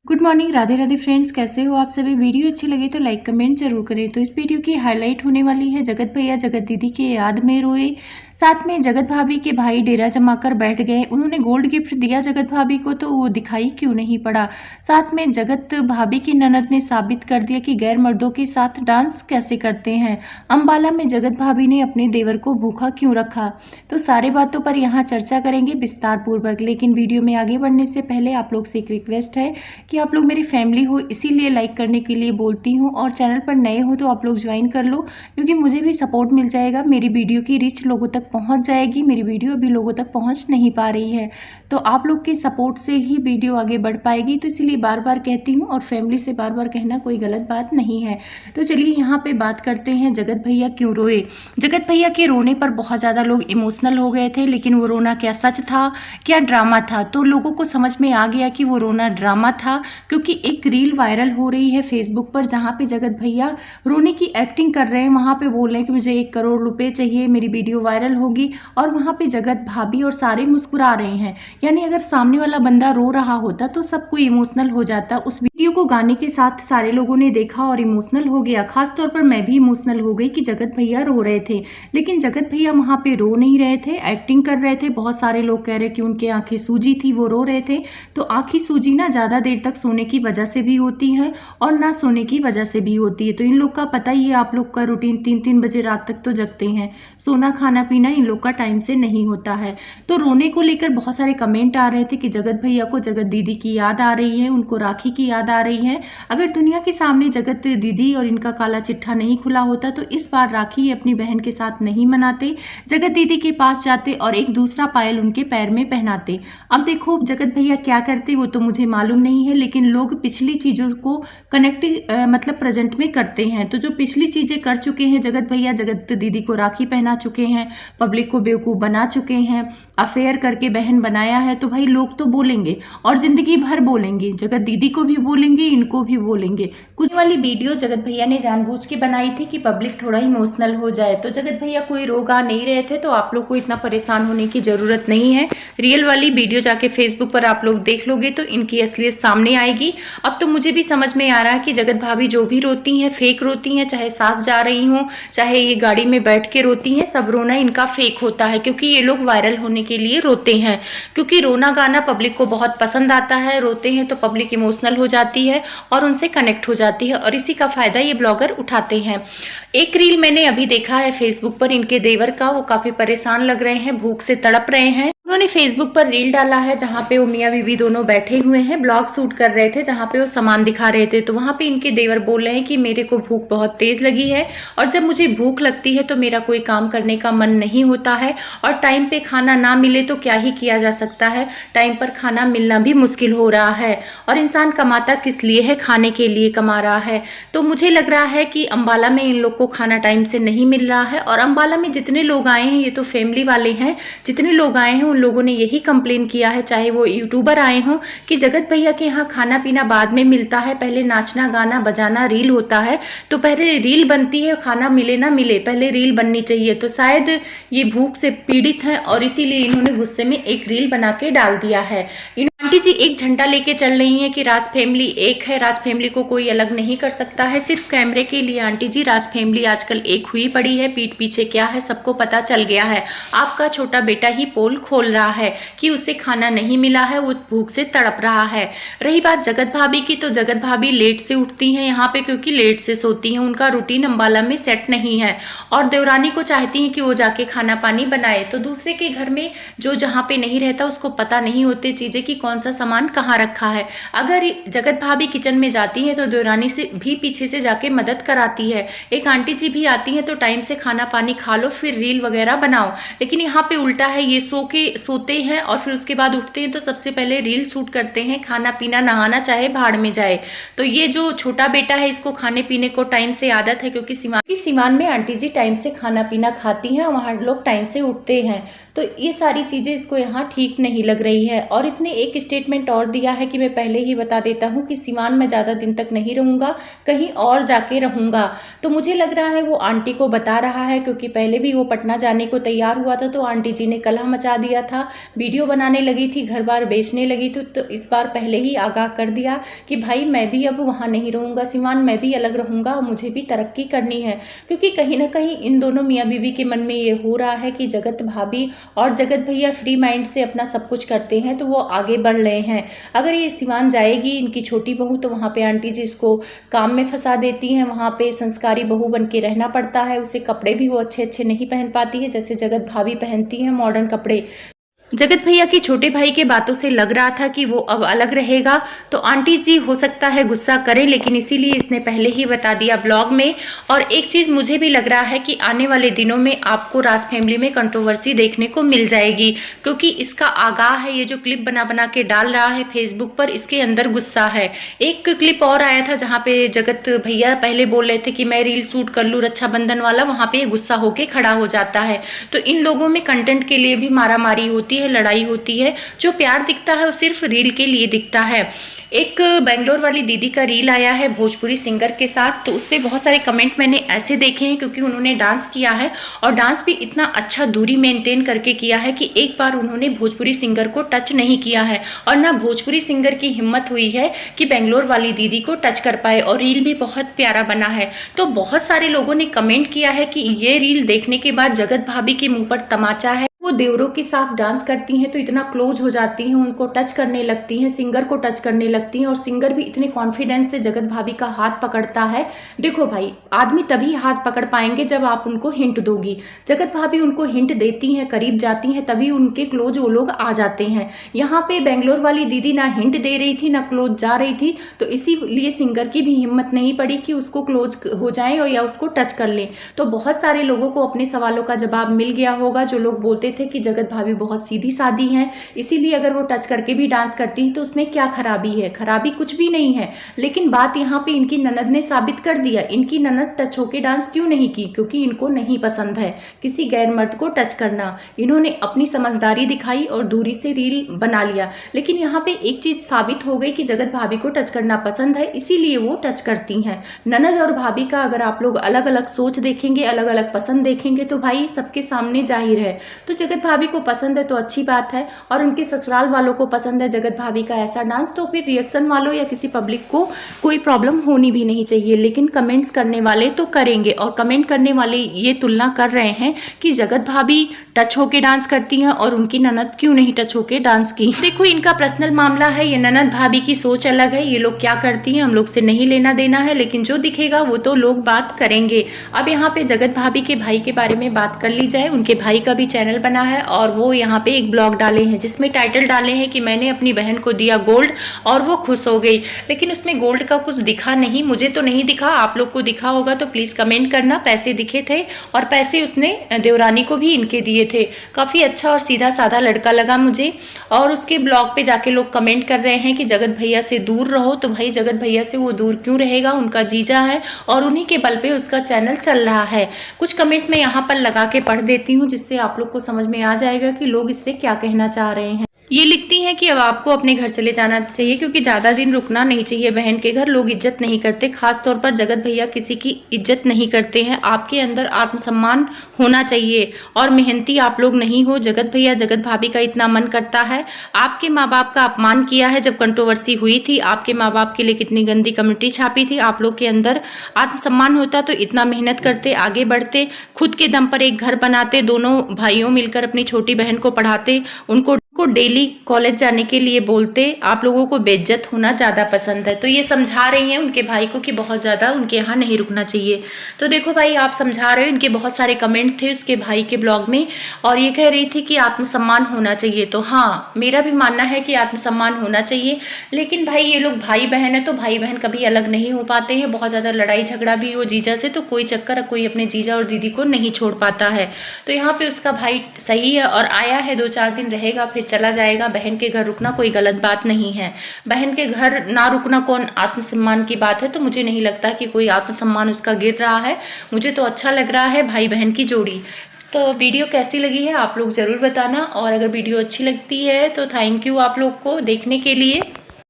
Good morning, Radhe Radhe friends. कैसे हो आप सभी। वीडियो अच्छी लगे तो लाइक कमेंट जरूर करें। तो इस वीडियो की हाईलाइट होने वाली है जगत भैया जगत दीदी के याद में रोए, साथ में जगत भाभी के भाई डेरा जमाकर बैठ गए। उन्होंने गोल्ड गिफ्ट दिया जगत भाभी को तो वो दिखाई क्यों नहीं पड़ा। साथ में जगत भाभी की ननद ने साबित कर दिया कि गैर मर्दों के साथ डांस कैसे करते हैं। अंबाला में जगत भाभी ने अपने देवर को भूखा क्यों रखा। तो सारी बातों पर यहाँ चर्चा करेंगे विस्तार पूर्वक। लेकिन वीडियो में आगे बढ़ने से पहले आप लोग से एक रिक्वेस्ट है कि आप लोग मेरी फैमिली हो, इसीलिए लाइक करने के लिए बोलती हूँ। और चैनल पर नए हो तो आप लोग ज्वाइन कर लो, क्योंकि मुझे भी सपोर्ट मिल जाएगा। मेरी वीडियो की रीच लोगों तक पहुँच जाएगी। मेरी वीडियो अभी लोगों तक पहुँच नहीं पा रही है, तो आप लोग के सपोर्ट से ही वीडियो आगे बढ़ पाएगी। तो इसीलिए बार बार कहती हूँ, और फैमिली से बार बार कहना कोई गलत बात नहीं है। तो चलिए यहाँ पे बात करते हैं जगत भैया क्यों रोए। जगत भैया के रोने पर बहुत ज़्यादा लोग इमोशनल हो गए थे, लेकिन वो रोना क्या सच था क्या ड्रामा था। तो लोगों को समझ में आ गया कि वो रोना ड्रामा था, क्योंकि एक रील वायरल हो रही है फेसबुक पर, जहाँ पे जगत भैया रोने की एक्टिंग कर रहे हैं। वहाँ पे बोल रहे हैं कि मुझे 1 करोड़ रुपए चाहिए, मेरी वीडियो वायरल होगी। और वहाँ पे जगत भाभी और सारे मुस्कुरा रहे हैं। यानी अगर सामने वाला बंदा रो रहा होता तो सब कोई इमोशनल हो जाता। उस वीडियो को गाने के साथ सारे लोगों ने देखा और इमोशनल हो गया। खास तौर पर मैं भी इमोशनल हो गई कि जगत भैया रो रहे थे, लेकिन जगत भैया वहाँ पे रो नहीं रहे थे, एक्टिंग कर रहे थे। बहुत सारे लोग कह रहे कि उनके आंखें सूजी थी, वो रो रहे थे। तो आंखें सूजी ना ज़्यादा देर तक सोने की वजह से भी होती है और ना सोने की वजह से भी होती है। तो इन लोग का पता ही है, आप लोग का रूटीन 3-3 बजे रात तक तो जगते हैं। सोना खाना पीना इन लोग का टाइम से नहीं होता है। तो रोने को लेकर बहुत सारे कमेंट आ रहे थे कि जगत भैया को जगत दीदी की याद आ रही है, उनको राखी की याद आ रही है। अगर दुनिया के सामने जगत दीदी और इनका काला चिट्ठा नहीं खुला होता तो इस बार राखी अपनी बहन के साथ नहीं मनाते, जगत दीदी के पास जाते और एक दूसरा पायल उनके पैर में पहनाते। अब देखो जगत भैया क्या करते वो तो मुझे मालूम नहीं है, लेकिन लोग पिछली चीज़ों को कनेक्ट मतलब प्रेजेंट में करते हैं। तो जो पिछली चीज़ें कर चुके हैं जगत भैया, जगत दीदी को राखी पहना चुके हैं, पब्लिक को बेवकूफ़ बना चुके हैं, अफेयर करके बहन बनाया है, तो भाई लोग तो बोलेंगे और ज़िंदगी भर बोलेंगे। जगत दीदी को भी बोलेंगे, इनको भी बोलेंगे। कुछ वाली वीडियो जगत भैया ने जानबूझ के बनाई थी कि पब्लिक थोड़ा इमोशनल हो जाए। तो जगत भैया कोई रो गा नहीं रहे थे, तो आप लोग को इतना परेशान होने की ज़रूरत नहीं है। रियल वाली वीडियो जाके फेसबुक पर आप लोग देख लोगे तो इनकी असलियत सामने आएगी। अब तो मुझे भी समझ में आ रहा है कि जगत भाभी जो भी रोती हैं फेक रोती हैं, चाहे सास जा रही हो, चाहे ये गाड़ी में बैठ के रोती हैं, सब रोना इनका फेक होता है। क्योंकि ये लोग वायरल होने के लिए रोते हैं, क्योंकि रोना गाना पब्लिक को बहुत पसंद आता है। रोते हैं तो पब्लिक इमोशनल हो जाती है और उनसे कनेक्ट हो जाती है, और इसी का फायदा ये ब्लॉगर उठाते हैं। एक रील मैंने अभी देखा है फेसबुक पर इनके देवर का, वो काफी परेशान लग रहे हैं, भूख से तड़प रहे हैं। उन्होंने फेसबुक पर रील डाला है जहाँ पे वो मियाँ बीवी दोनों बैठे हुए हैं, ब्लॉग शूट कर रहे थे, जहाँ पे वो सामान दिखा रहे थे। तो वहाँ पे इनके देवर बोल रहे हैं कि मेरे को भूख बहुत तेज लगी है, और जब मुझे भूख लगती है तो मेरा कोई काम करने का मन नहीं होता है, और टाइम पे खाना ना मिले तो क्या ही किया जा सकता है। टाइम पर खाना मिलना भी मुश्किल हो रहा है, और इंसान कमाता किस लिए है, खाने के लिए कमा रहा है। तो मुझे लग रहा है कि अंबाला में इन लोग को खाना टाइम से नहीं मिल रहा है। और अंबाला में जितने लोग आए हैं, ये तो फैमिली वाले हैं, जितने लोग आए हैं उन लोगों ने यही कंप्लेन किया है, चाहे वो यूट्यूबर आए हों, कि जगत भैया के यहाँ खाना पीना बाद में मिलता है, पहले नाचना गाना बजाना रील होता है। तो पहले रील बनती है, खाना मिले ना मिले पहले रील बननी चाहिए। तो शायद ये भूख से पीड़ित हैं और इसीलिए इन्होंने गुस्से में एक रील बना के डाल दिया है। आंटी जी एक झंडा लेके चल रही हैं कि राज फैमिली एक है, राज फैमिली को कोई अलग नहीं कर सकता है। सिर्फ कैमरे के लिए आंटी जी राज फैमिली आजकल एक हुई पड़ी है। पीठ पीछे क्या है सबको पता चल गया है। आपका छोटा बेटा ही पोल खोल रहा है कि उसे खाना नहीं मिला है, वो भूख से तड़प रहा है। रही बात जगत भाभी की, तो जगत भाभी लेट से उठती हैं यहाँ पे, क्योंकि लेट से सोती हैं। उनका रूटीन अंबाला में सेट नहीं है, और देवरानी को चाहती हैं कि वो जाके खाना पानी बनाए। तो दूसरे के घर में जो जहाँ पे नहीं रहता उसको पता नहीं होते चीजें कि कौन सा सामान कहाँ रखा है। अगर जगत भाभी किचन में जाती है तो देवरानी से भी पीछे से जाके मदद कराती है। एक आंटी जी भी आती हैं तो टाइम से खाना पानी खा लो, फिर रील वगैरह बनाओ। लेकिन यहाँ पे उल्टा है, ये सोते हैं और फिर उसके बाद उठते हैं तो सबसे पहले रील शूट करते हैं, खाना पीना नहाना चाहे भाड़ में जाए। तो ये जो छोटा बेटा है इसको खाने पीने को टाइम से आदत है, क्योंकि सीमान में आंटी जी टाइम से खाना पीना खाती हैं, वहाँ लोग टाइम से उठते हैं। तो ये सारी चीजें इसको यहाँ ठीक नहीं लग रही है। और इसने एक स्टेटमेंट और दिया है कि मैं पहले ही बता देता हूँ कि सीमान में ज़्यादा दिन तक नहीं रहूँगा, कहीं और जाके रहूँगा। तो मुझे लग रहा है वो आंटी को बता रहा है, क्योंकि पहले भी वो पटना जाने को तैयार हुआ था तो आंटी जी ने कलह मचा दिया था, वीडियो बनाने लगी थी, घर बार बेचने लगी थी, तो इस बार पहले ही आगाह कर दिया कि भाई मैं भी अब वहाँ नहीं रहूँगा सिवान, मैं भी अलग रहूँगा, मुझे भी तरक्की करनी है। क्योंकि कहीं ना कहीं इन दोनों मियाँ बीवी के मन में ये हो रहा है कि जगत भाभी और जगत भैया फ्री माइंड से अपना सब कुछ करते हैं तो वो आगे बढ़ रहे हैं। अगर ये सिवान जाएगी इनकी छोटी बहू तो वहाँ पे आंटी जी इसको काम में फंसा देती हैं, वहाँ पे संस्कारी बहू बन के रहना पड़ता है, उसे कपड़े भी वो अच्छे अच्छे नहीं पहन पाती है जैसे जगत भाभी पहनती हैं मॉडर्न कपड़े। जगत भैया के छोटे भाई के बातों से लग रहा था कि वो अब अलग रहेगा, तो आंटी जी हो सकता है गुस्सा करें, लेकिन इसीलिए इसने पहले ही बता दिया ब्लॉग में। और एक चीज़ मुझे भी लग रहा है कि आने वाले दिनों में आपको राज फैमिली में कंट्रोवर्सी देखने को मिल जाएगी, क्योंकि इसका आगाह है, ये जो क्लिप बना बना के डाल रहा है फेसबुक पर, इसके अंदर गुस्सा है। एक क्लिप और आया था जहाँ पे जगत भैया पहले बोल रहे थे कि मैं रील शूट कर लूँ रक्षाबंधन वाला, वहाँ पे गुस्सा होके खड़ा हो जाता है। तो इन लोगों में कंटेंट के लिए भी मारामारी होती है, लड़ाई होती है। जो प्यार दिखता है वो सिर्फ रील के लिए दिखता है। एक बेंगलोर वाली दीदी का रील आया है भोजपुरी सिंगर के साथ, तो उस पर बहुत सारे कमेंट मैंने ऐसे देखे हैं क्योंकि उन्होंने डांस किया है और डांस भी इतना अच्छा दूरी मेंटेन करके किया है कि एक बार उन्होंने भोजपुरी सिंगर को टच नहीं किया है और ना भोजपुरी सिंगर की हिम्मत हुई है कि बेंगलोर वाली दीदी को टच कर पाए, और रील भी बहुत प्यारा बना है। तो बहुत सारे लोगों ने कमेंट किया है कि ये रील देखने के बाद जगत भाभी के मुंह पर तमाचा है, वो देवरों के साथ डांस करती हैं तो इतना क्लोज हो जाती हैं, उनको टच करने लगती हैं, सिंगर को टच करने लगती हैं, और सिंगर भी इतने कॉन्फिडेंस से जगत भाभी का हाथ पकड़ता है। देखो भाई, आदमी तभी हाथ पकड़ पाएंगे जब आप उनको हिंट दोगी। जगत भाभी उनको हिंट देती हैं, करीब जाती हैं, तभी उनके क्लोज वो लोग आ जाते हैं। यहाँ पे बेंगलोर वाली दीदी ना हिंट दे रही थी ना क्लोज जा रही थी, तो इसीलिए सिंगर की भी हिम्मत नहीं पड़ी कि उसको क्लोज हो जाए या उसको टच कर ले। तो बहुत सारे लोगों को अपने सवालों का जवाब मिल गया होगा, जो लोग बोलते थे कि जगत भाभी बहुत सीधी सादी हैं, इसीलिए अगर वो टच करके भी डांस करती हैं तो उसमें क्या खराबी है। खराबी कुछ भी नहीं है, लेकिन बात यहाँ पे इनकी ननद ने साबित कर दिया। इनकी ननद टच होके डांस क्यों नहीं की? क्योंकि इनको नहीं पसंद है किसी गैर मर्द को टच करना। इन्होंने अपनी समझदारी दिखाई और दूरी से रील बना लिया, लेकिन यहाँ पे एक चीज साबित हो गई कि जगत भाभी को टच करना पसंद है, इसीलिए वो टच करती हैं। ननद और भाभी का अगर आप लोग अलग अलग सोच देखेंगे, अलग अलग पसंद देखेंगे, तो भाई सबके सामने जाहिर है। तो जगत भाभी को पसंद है तो अच्छी बात है, और उनके ससुराल वालों को पसंद है जगत भाभी का ऐसा डांस, तो फिर रिएक्शन वालों या किसी पब्लिक को कोई प्रॉब्लम होनी भी नहीं चाहिए। लेकिन कमेंट्स करने वाले तो करेंगे, और कमेंट करने वाले ये तुलना कर रहे हैं कि जगत भाभी टच होके डांस करती हैं और उनकी ननद क्यों नहीं टच होके डांस की। देखो, इनका पर्सनल मामला है, ये ननद भाभी की सोच अलग है, ये लोग क्या करती हैं हम लोग से नहीं लेना देना है, लेकिन जो दिखेगा वो तो लोग बात करेंगे। अब यहाँ पे जगत भाभी के भाई के बारे में बात कर ली जाए। उनके भाई का भी चैनल बना है और वो यहाँ पे एक ब्लॉग डाले हैं जिसमें टाइटल डाले हैं कि मैंने अपनी बहन को दिया गोल्ड और वो खुश हो गई, लेकिन उसमें गोल्ड का कुछ दिखा नहीं, मुझे तो नहीं दिखा, आप लोग को दिखा होगा तो प्लीज कमेंट करना। पैसे दिखे थे और पैसे उसने देवरानी को भी इनके दिए थे। काफी अच्छा और सीधा साधा लड़का लगा मुझे। और उसके ब्लॉग पे जाके लोग कमेंट कर रहे हैं कि जगत भैया से दूर रहो, तो भाई जगत भैया से वो दूर क्यों रहेगा, उनका जीजा है और उन्हीं के बल पे उसका चैनल चल रहा है। कुछ कमेंट मैं यहाँ पर लगा के पढ़ देती हूँ जिससे आप लोग को समझ में आ जाएगा कि लोग इससे क्या कहना चाह रहे हैं। ये लिखती हैं कि अब आपको अपने घर चले जाना चाहिए क्योंकि ज़्यादा दिन रुकना नहीं चाहिए बहन के घर, लोग इज्जत नहीं करते, खास तौर पर जगत भैया किसी की इज्जत नहीं करते हैं। आपके अंदर आत्मसम्मान होना चाहिए और मेहनती आप लोग नहीं हो। जगत भैया जगत भाभी का इतना मन करता है, आपके माँ बाप का अपमान किया है जब कंट्रोवर्सी हुई थी, आपके माँ बाप के लिए कितनी गंदी कमेंट्री छापी थी। आप लोग के अंदर आत्मसम्मान होता तो इतना मेहनत करते, आगे बढ़ते, खुद के दम पर एक घर बनाते, दोनों भाइयों मिलकर अपनी छोटी बहन को पढ़ाते, उनको डेली कॉलेज जाने के लिए बोलते। आप लोगों को बेइज्जत होना ज़्यादा पसंद है, तो ये समझा रही हैं उनके भाई को कि बहुत ज़्यादा उनके यहाँ नहीं रुकना चाहिए। तो देखो भाई, आप समझा रहे हो, इनके बहुत सारे कमेंट थे उसके भाई के ब्लॉग में और ये कह रही थी कि आत्मसम्मान होना चाहिए। तो हाँ, मेरा भी मानना है कि आत्मसम्मान होना चाहिए, लेकिन भाई ये लोग भाई बहन है तो भाई बहन कभी अलग नहीं हो पाते हैं। बहुत ज़्यादा लड़ाई झगड़ा भी हो जीजा से तो कोई चक्कर, कोई अपने जीजा और दीदी को नहीं छोड़ पाता है। तो यहाँ पे उसका भाई सही है और आया है, 2-4 दिन रहेगा फिर चला जाएगा। बहन के घर रुकना कोई गलत बात नहीं है, बहन के घर ना रुकना कौन आत्मसम्मान की बात है। तो मुझे नहीं लगता कि कोई आत्मसम्मान उसका गिर रहा है, मुझे तो अच्छा लग रहा है भाई बहन की जोड़ी। तो वीडियो कैसी लगी है आप लोग ज़रूर बताना, और अगर वीडियो अच्छी लगती है तो थैंक यू आप लोग को देखने के लिए।